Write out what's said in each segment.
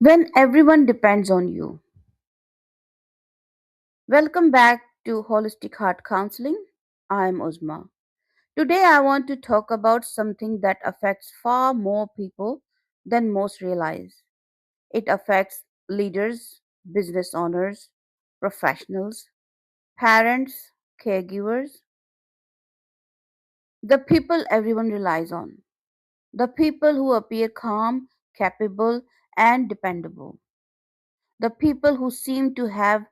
When everyone depends on you. Welcome back to Holistic Heart Counseling. I am Uzma. Today I want to talk about something that affects far more people than most realize. It affects leaders, business owners, professionals, parents, caregivers, the people everyone relies on, the people who appear calm, capable, and dependable, the people who seem to have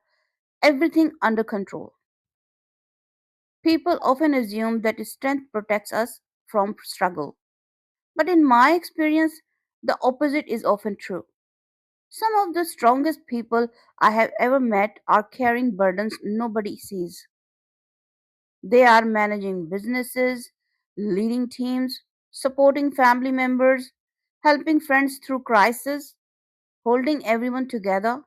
everything under control. People often assume that strength protects us from struggle. But in my experience, the opposite is often true. Some of the strongest people I have ever met are carrying burdens nobody sees. They are managing businesses, leading teams, supporting family members, helping friends through crisis, holding everyone together.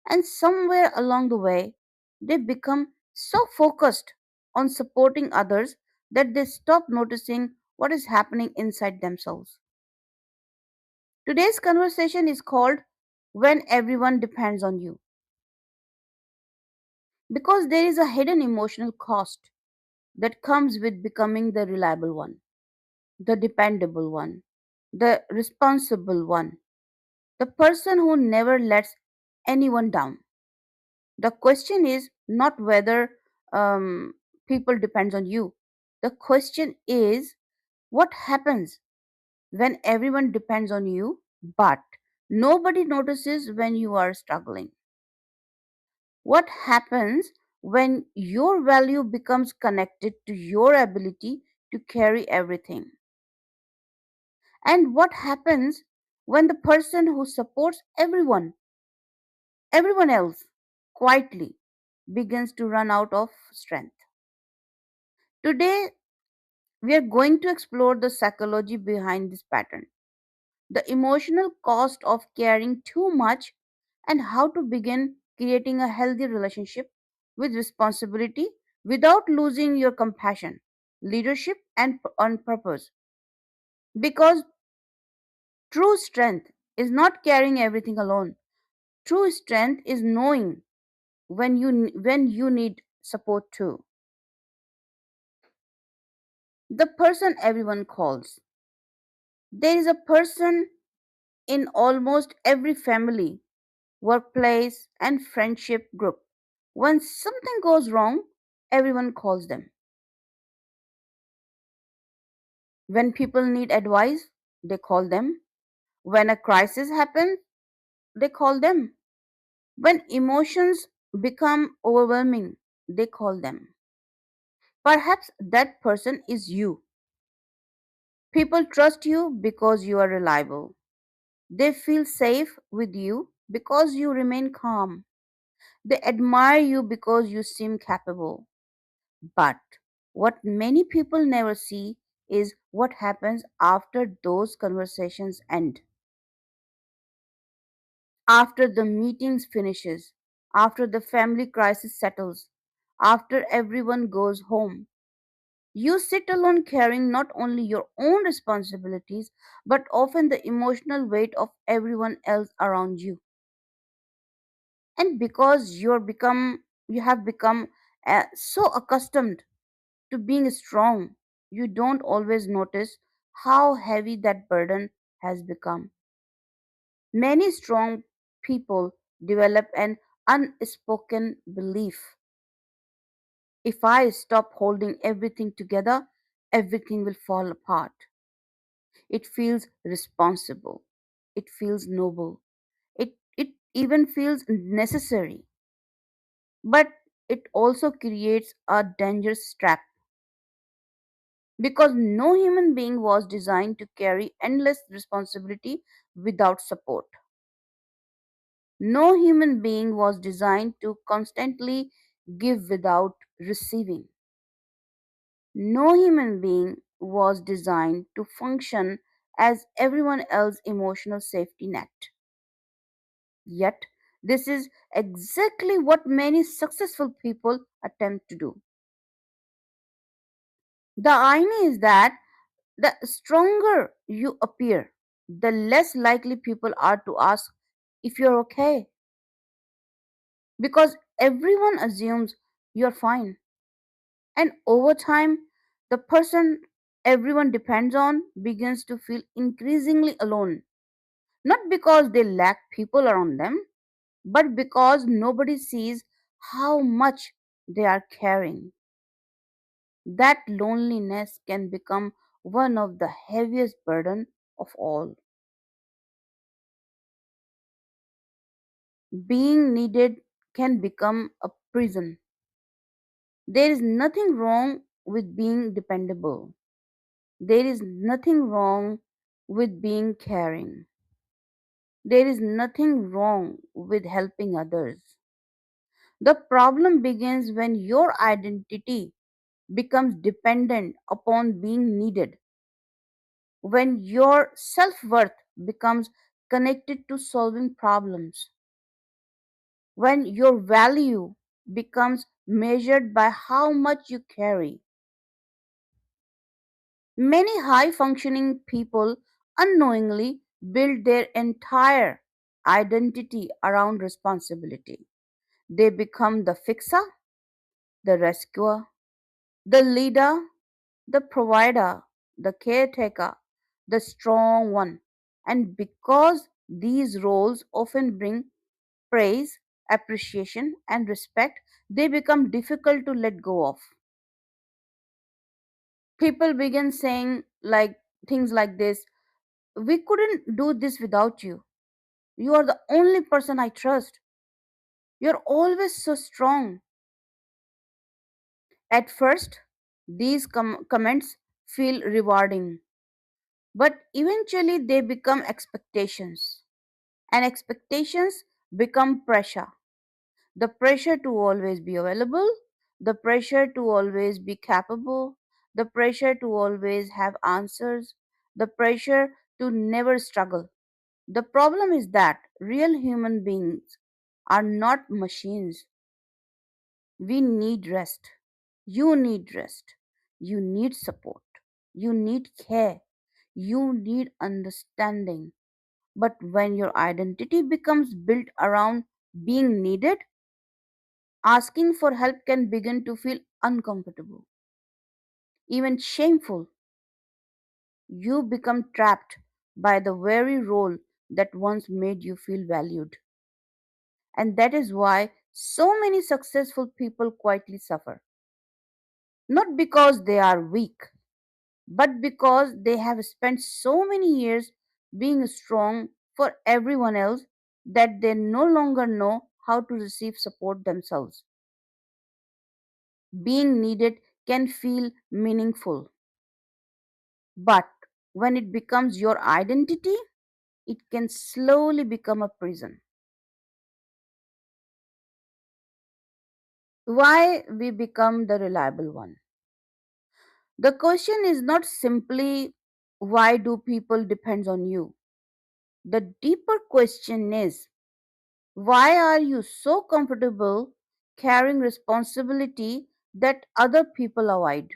And somewhere along the way, they become so focused on supporting others that they stop noticing what is happening inside themselves. Today's conversation is called When Everyone Depends on You because there is a hidden emotional cost that comes with becoming the reliable one, the dependable one, the responsible one, the person who never lets anyone down. The question is not whether um, people depends on you. The question is what happens when everyone depends on you but nobody notices when you are struggling. What happens when your value becomes connected to your ability to carry everything? And what happens when the person who supports everyone else quietly begins to run out of strength? Today we are going to explore the psychology behind this pattern, the emotional cost of caring too much, and how to begin creating a healthy relationship with responsibility without losing your compassion, leadership, and on purpose. Because true strength is not carrying everything alone. True strength is knowing when you need support too. The person everyone calls. There is a person in almost every family, workplace, and friendship group. When something goes wrong, everyone calls them. When people need advice, they call them. When a crisis happens, they call them. When emotions become overwhelming, they call them. Perhaps that person is you. People trust you because you are reliable. They feel safe with you because you remain calm. They admire you because you seem capable. But what many people never see is what happens after those conversations end, after the meetings finishes, after the family crisis settles, after everyone goes home. You sit alone carrying not only your own responsibilities but often the emotional weight of everyone else around you. And because you have become so accustomed to being strong, you don't always notice how heavy that burden has become. Many strong people develop an unspoken belief: if I stop holding everything together, everything will fall apart. It feels responsible, it feels noble, it even feels necessary. But it also creates a dangerous trap because no human being was designed to carry endless responsibility without support. No human being was designed to constantly give without receiving. No human being was designed to function as everyone else's emotional safety net. Yet, this is exactly what many successful people attempt to do. The irony is that the stronger you appear, the less likely people are to ask if you're okay, because everyone assumes you're fine. And over time, the person everyone depends on begins to feel increasingly alone, not because they lack people around them, but because nobody sees how much they are carrying. That loneliness can become one of the heaviest burden of all. Being needed can become a prison. There is nothing wrong with being dependable. There is nothing wrong with being caring. There is nothing wrong with helping others. The problem begins when your identity becomes dependent upon being needed, when your self worth becomes connected to solving problems, when your value becomes measured by how much you carry. Many high functioning people unknowingly build their entire identity around responsibility. They become the fixer, the rescuer, the leader, the provider, the caretaker, the strong one. And because these roles often bring praise, appreciation, and respect, they become difficult to let go of. People begin saying like things like this: we couldn't do this without you. You are the only person I trust. You're always so strong. At first, these comments feel rewarding, but eventually they become expectations, and expectations become pressure. The pressure to always be available, the pressure to always be capable, the pressure to always have answers, the pressure to never struggle. The problem is that real human beings are not machines. We need rest. You need rest. You need support. You need care. You need understanding. But when your identity becomes built around being needed, asking for help can begin to feel uncomfortable, even shameful. You become trapped by the very role that once made you feel valued. And that is why so many successful people quietly suffer. Not because they are weak, but because they have spent so many years being strong for everyone else that they no longer know how to receive support themselves. Being needed can feel meaningful, but when it becomes your identity, it can slowly become a prison. Why we become the reliable one? The question is not simply why do people depend on you? The deeper question is why are you so comfortable carrying responsibility that other people avoid?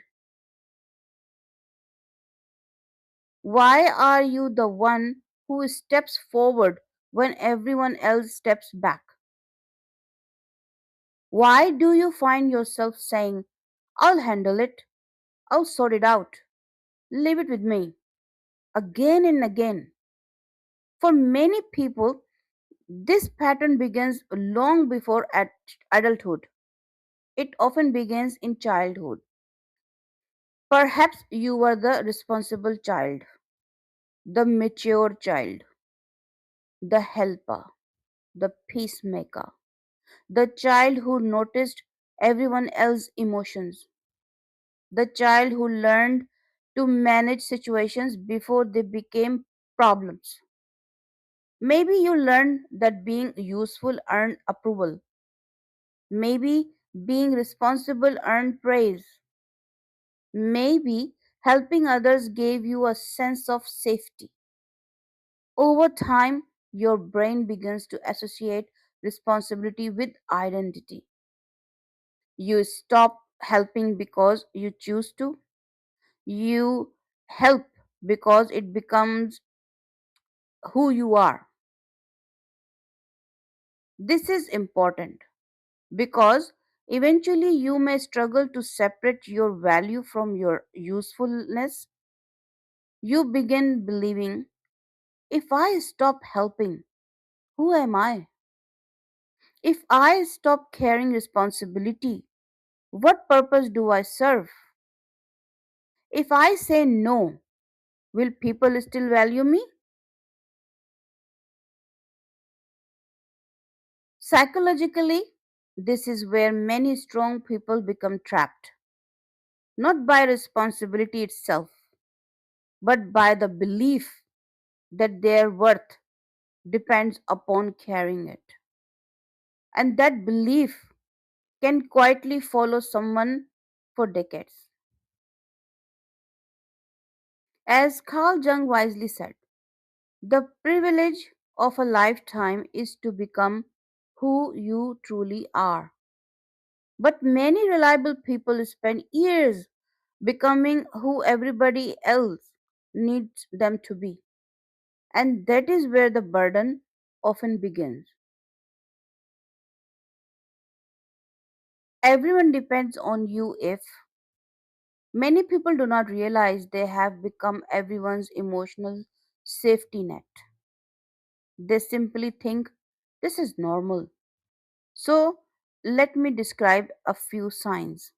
Why are you the one who steps forward when everyone else steps back? Why do you find yourself saying, I'll handle it, I'll sort it out, leave it with me, again and again? For many people, this pattern begins long before adulthood. It often begins in childhood. Perhaps you were the responsible child, the mature child, the helper, the peacemaker, the child who noticed everyone else's emotions, the child who learned to manage situations before they became problems. Maybe you learned that being useful earned approval. Maybe being responsible earned praise. Maybe helping others gave you a sense of safety. Over time, your brain begins to associate responsibility with identity. You stop helping because you choose to, you help because it becomes who you are. This is important because eventually you may struggle to separate your value from your usefulness. You begin believing, if I stop helping, who am I? If I stop carrying responsibility, what purpose do I serve? If I say no, will people still value me? Psychologically, this is where many strong people become trapped, not by responsibility itself, but by the belief that their worth depends upon carrying it. And that belief can quietly follow someone for decades. As Carl Jung wisely said, the privilege of a lifetime is to become who you truly are. But many reliable people spend years becoming who everybody else needs them to be. And that is where the burden often begins. Everyone depends on you if many people do not realize they have become everyone's emotional safety net. They simply think this is normal. So, let me describe a few signs.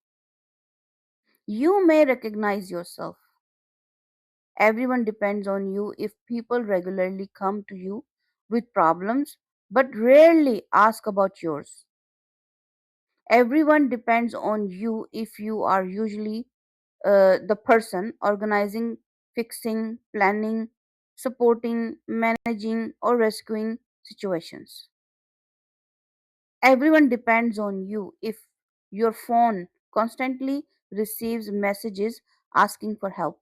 You may recognize yourself. Everyone depends on you if people regularly come to you with problems but rarely ask about yours. Everyone depends on you if you are usually the person organizing, fixing, planning, supporting, managing, or rescuing situations. Everyone depends on you if your phone constantly receives messages asking for help,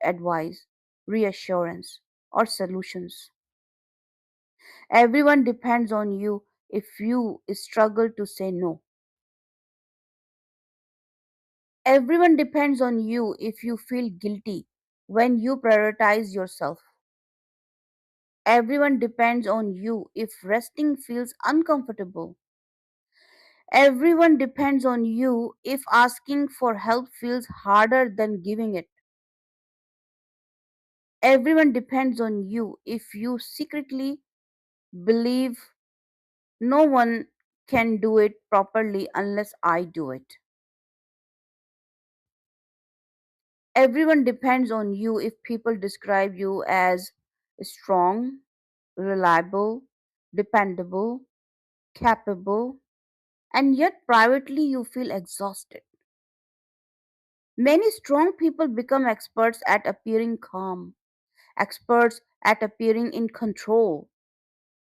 advice, reassurance, or solutions. Everyone depends on you if you struggle to say no. Everyone depends on you if you feel guilty when you prioritize yourself. Everyone depends on you if resting feels uncomfortable. Everyone depends on you if asking for help feels harder than giving it. Everyone depends on you if you secretly believe no one can do it properly unless I do it. Everyone depends on you if people describe you as strong, reliable, dependable, capable, and yet privately you feel exhausted. Many strong people become experts at appearing calm, experts at appearing in control,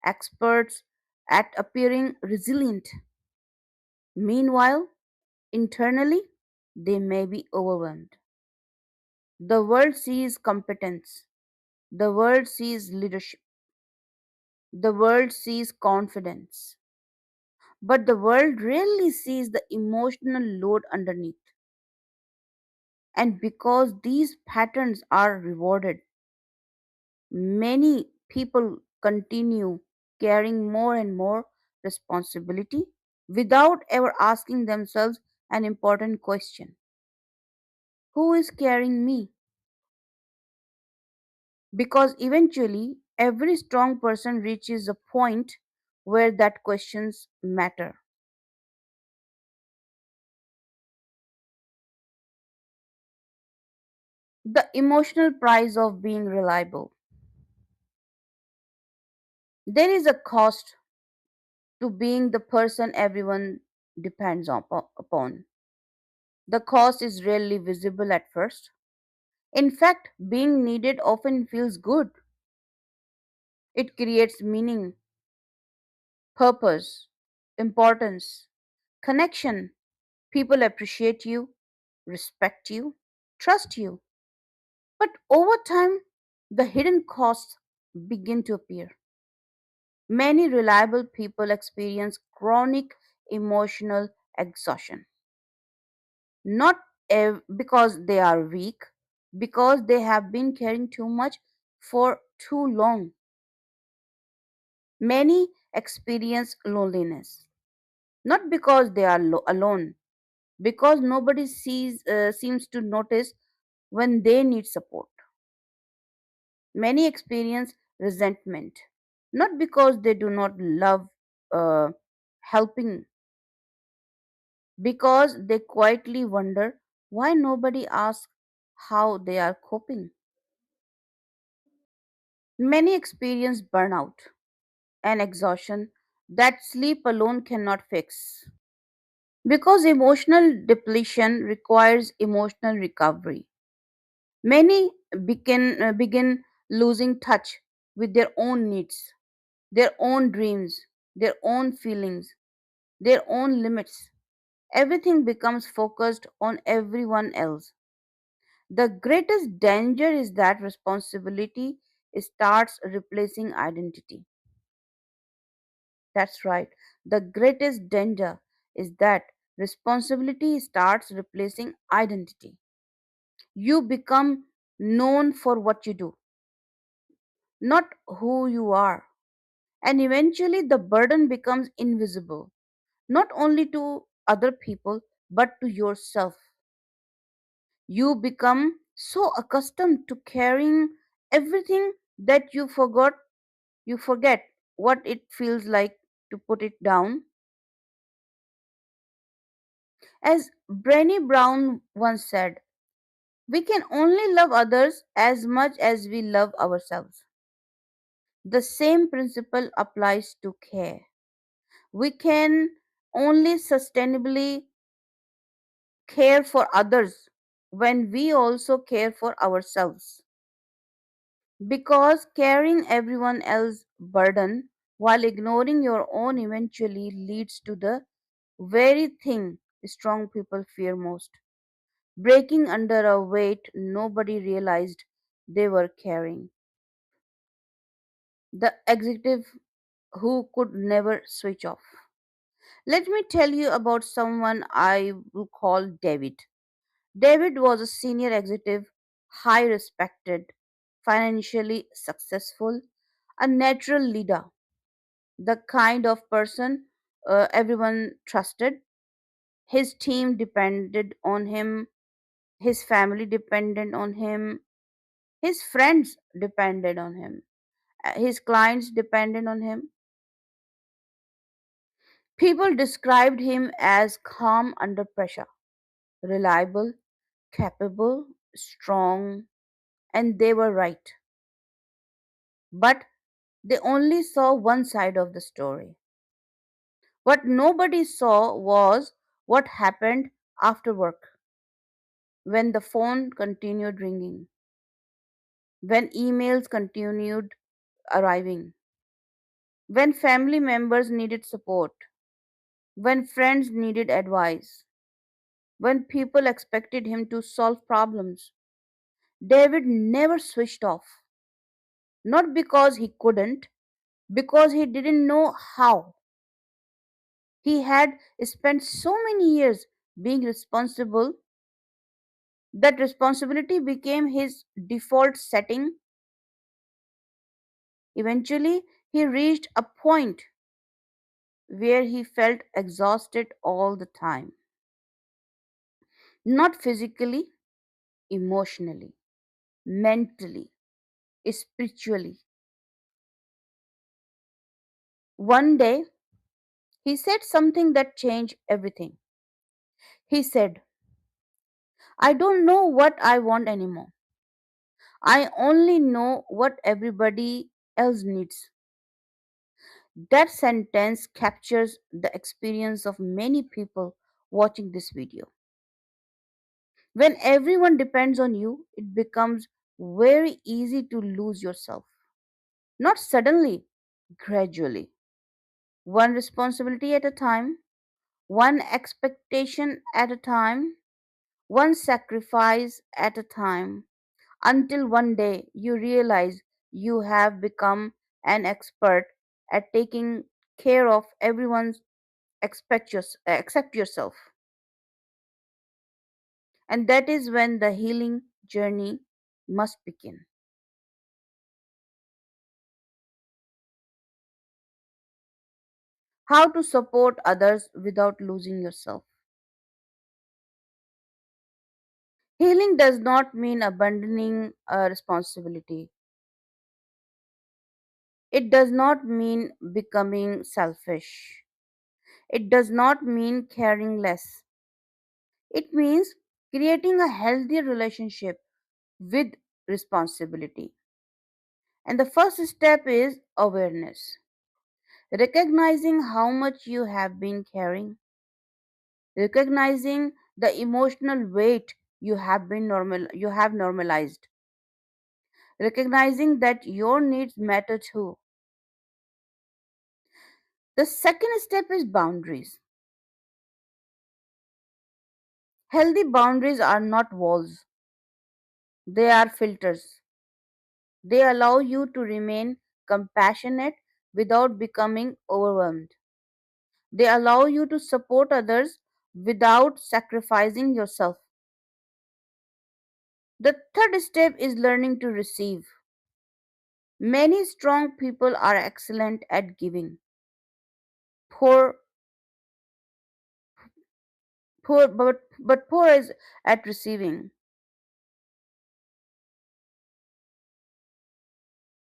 experts at appearing resilient. Meanwhile, internally, they may be overwhelmed. The world sees competence, the world sees leadership, the world sees confidence, but the world rarely sees the emotional load underneath. And because these patterns are rewarded, many people continue carrying more and more responsibility without ever asking themselves an important question: who is carrying me? Because eventually, every strong person reaches a point where that questions matter. The emotional price of being reliable. There is a cost to being the person everyone depends upon. The cost is rarely visible at first. In fact, being needed often feels good. It creates meaning, purpose, importance, connection. People appreciate you, respect you, trust you. But over time, the hidden costs begin to appear. Many reliable people experience chronic emotional exhaustion, not because they are weak, because they have been carrying too much for too long. Many experience loneliness, not because they are alone, because nobody seems to notice when they need support. Many experience resentment, not because they do not love uh, helping, because they quietly wonder why nobody asks how they are coping. Many experience burnout and exhaustion that sleep alone cannot fix, because emotional depletion requires emotional recovery. Many begin losing touch with their own needs, their own dreams, their own feelings, their own limits. Everything becomes focused on everyone else. The greatest danger is that responsibility starts replacing identity. That's right. The greatest danger is that responsibility starts replacing identity. You become known for what you do, not who you are. And eventually, the burden becomes invisible, not only to other people, but to yourself. You become so accustomed to carrying everything that you forget what it feels like to put it down. As Brené Brown once said, we can only love others as much as we love ourselves. The same principle applies to care. We can only sustainably care for others when we also care for ourselves. Because carrying everyone else's burden while ignoring your own eventually leads to the very thing strong people fear most, breaking under a weight nobody realized they were carrying. The executive who could never switch off. Let me tell you about someone I will call David. David was a senior executive, high respected, financially successful, a natural leader, the kind of person everyone trusted. His team depended on him, his family depended on him, his friends depended on him, his clients depended on him. People described him as calm under pressure, reliable, capable, strong, and they were right. But they only saw one side of the story. What nobody saw was what happened after work, when the phone continued ringing, when emails continued arriving, when family members needed support, when friends needed advice, when people expected him to solve problems. David never switched off, not because he couldn't, because he didn't know how. He had spent so many years being responsible that responsibility became his default setting. Eventually, he reached a point where he felt exhausted all the time, not physically, emotionally, mentally, spiritually. One day, he said something that changed everything. He said, I don't know what I want anymore. I only know what everybody else needs. That sentence captures the experience of many people watching this video. When everyone depends on you, it becomes very easy to lose yourself. Not suddenly, gradually. One responsibility at a time, one expectation at a time, one sacrifice at a time, until one day you realize you have become an expert at taking care of everyone's except yourself. And that is when the healing journey must begin. how to support others without losing yourself. Healing does not mean abandoning a responsibility. It does not mean becoming selfish. It does not mean caring less. It means creating a healthy relationship with responsibility. And the first step is awareness. Recognizing how much you have been carrying, recognizing the emotional weight you have normalized, recognizing that your needs matter too. The second step is boundaries. Healthy boundaries are not walls, they are filters. They allow you to remain compassionate without becoming overwhelmed. They allow you to support others without sacrificing yourself. The third step is learning to receive. Many strong people are excellent at giving, poor, but poor is at receiving.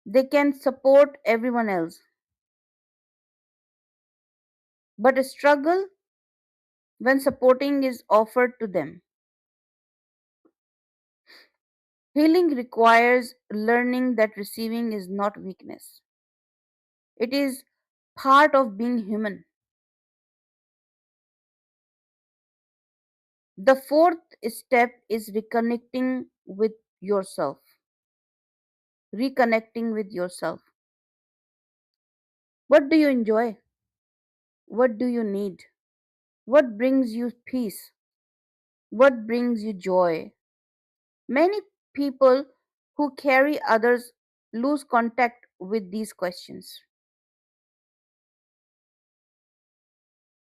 They can support everyone else, but struggle when supporting is offered to them. Healing requires learning that receiving is not weakness. It is part of being human. The fourth step is reconnecting with yourself. Reconnecting with yourself. What do you enjoy? What do you need? What brings you peace? What brings you joy? Many people who carry others lose contact with these questions.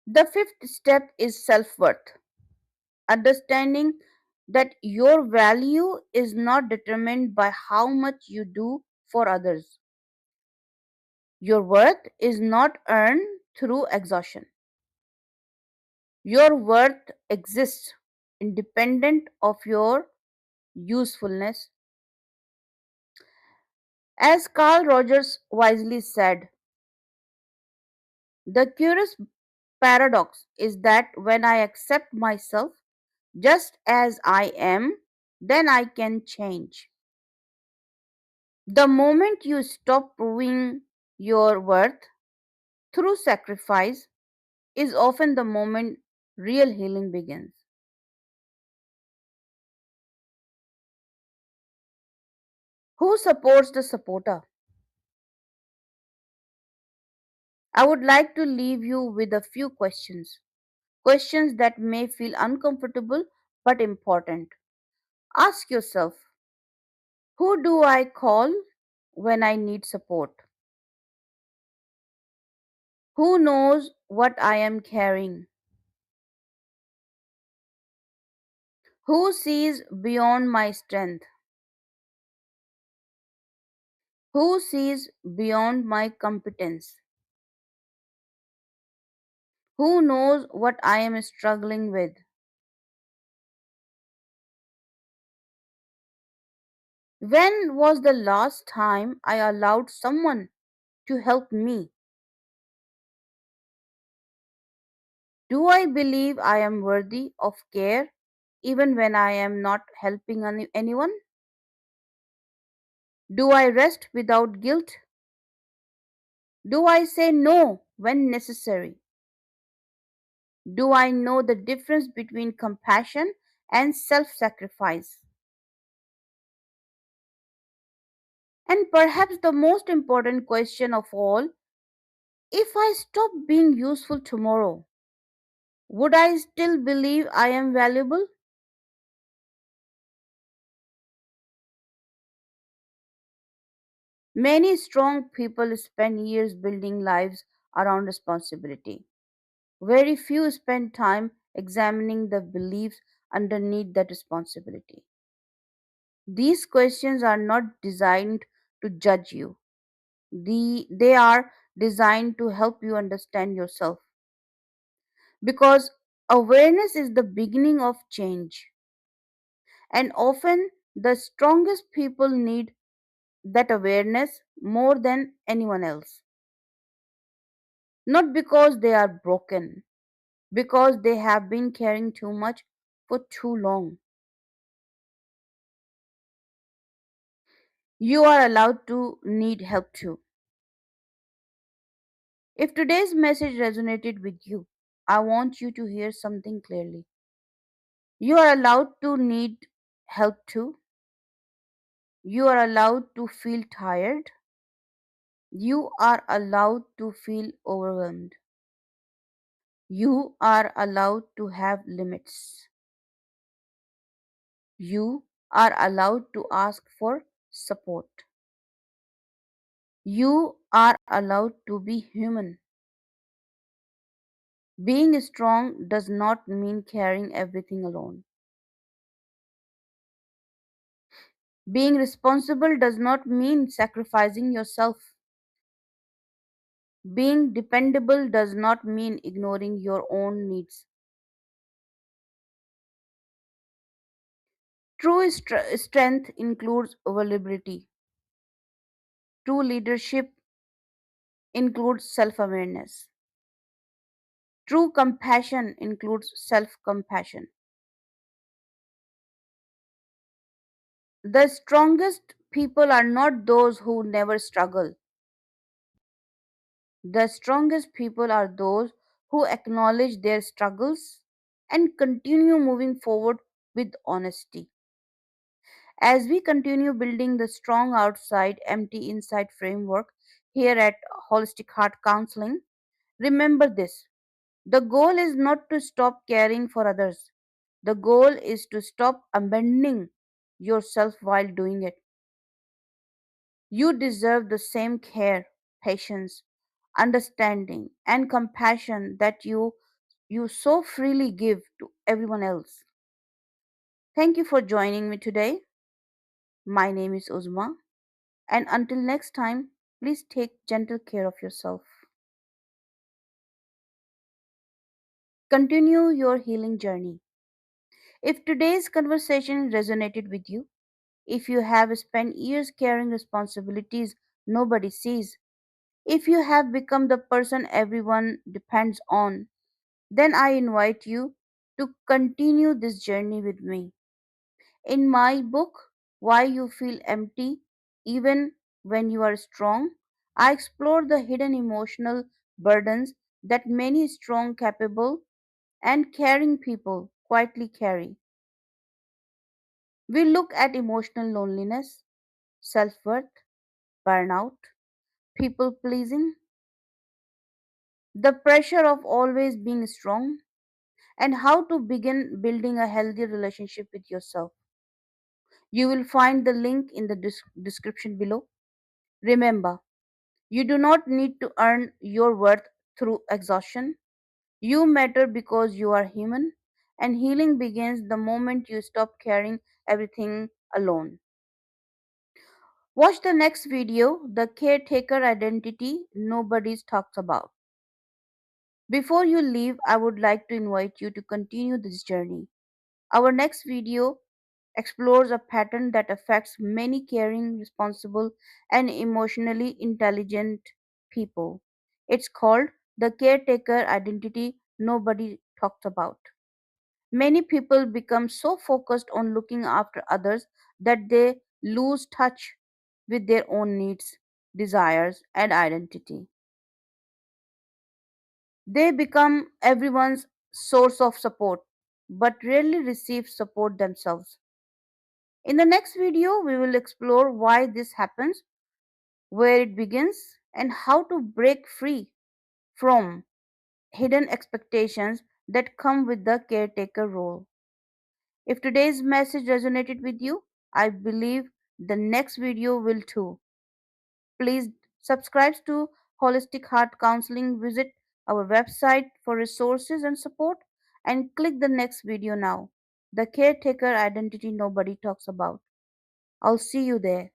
The fifth step is self worth. Understanding that your value is not determined by how much you do for others. Your worth is not earned through exhaustion. Your worth exists independent of your usefulness. As Carl Rogers wisely said, the curious paradox is that when I accept myself just as I am, then I can change. The moment you stop proving your worth through sacrifice is often the moment real healing begins. Who supports the supporter? I would like to leave you with a few questions. Questions that may feel uncomfortable but important. Ask yourself, who do I call when I need support? Who knows what I am carrying? Who sees beyond my strength? Who sees beyond my competence? Who knows what I am struggling with? When was the last time I allowed someone to help me? Do I believe I am worthy of care even when I am not helping anyone? Do I rest without guilt? Do I say no when necessary? Do I know the difference between compassion and self sacrifice? And perhaps the most important question of all, if I stop being useful tomorrow, would I still believe I am valuable? Many strong people spend years building lives around responsibility. Very few spend time examining the beliefs underneath that responsibility. These questions are not designed to judge you. They are designed to help you understand yourself. Because awareness is the beginning of change, and often the strongest people need that awareness more than anyone else. Not because they are broken, because they have been carrying too much for too long. You are allowed to need help too. If today's message resonated with you, I want you to hear something clearly. You are allowed to need help too. You are allowed to feel tired. You are allowed to feel overwhelmed. You are allowed to have limits. You are allowed to ask for support. You are allowed to be human. Being strong does not mean carrying everything alone. Being responsible does not mean sacrificing yourself. Being dependable does not mean ignoring your own needs. True strength includes vulnerability. True leadership includes self awareness. True compassion includes self compassion. The strongest people are not those who never struggle. The strongest people are those who acknowledge their struggles and continue moving forward with honesty. As we continue building the strong outside, empty inside framework here at Holistic Heart Counseling, remember this: the goal is not to stop caring for others, the goal is to stop abandoning yourself while doing it. You deserve the same care, patience, understanding, and compassion that you so freely give to everyone else. Thank you for joining me today. My name is Uzma, and until next time, please take gentle care of yourself. Continue your healing journey. If today's conversation resonated with you, if you have spent years carrying responsibilities nobody sees, if you have become the person everyone depends on, then I invite you to continue this journey with me. In my book, Why You Feel Empty Even When You Are Strong, I explore the hidden emotional burdens that many strong, capable, and caring people quietly carry. We look at emotional loneliness, self worth, burnout, people pleasing, the pressure of always being strong, and how to begin building a healthy relationship with yourself. You will find the link in the description below. Remember, you do not need to earn your worth through exhaustion. You matter because you are human, and healing begins the moment you stop carrying everything alone. Watch the next video, The Caretaker Identity Nobody Talks About. Before you leave, I would like to invite you to continue this journey. Our next video explores a pattern that affects many caring, responsible, and emotionally intelligent people. It's called the caretaker identity nobody talks about. Many people become so focused on looking after others that they lose touch with their own needs, desires, and identity. They become everyone's source of support, but rarely receive support themselves. In the next video, we will explore why this happens, where it begins, and how to break free from hidden expectations that come with the caretaker role. If today's message resonated with you, I believe the next video will too. Please subscribe to Holistic Heart Counseling, visit our website for resources and support, and click the next video now. The caretaker identity nobody talks about. I'll see you there.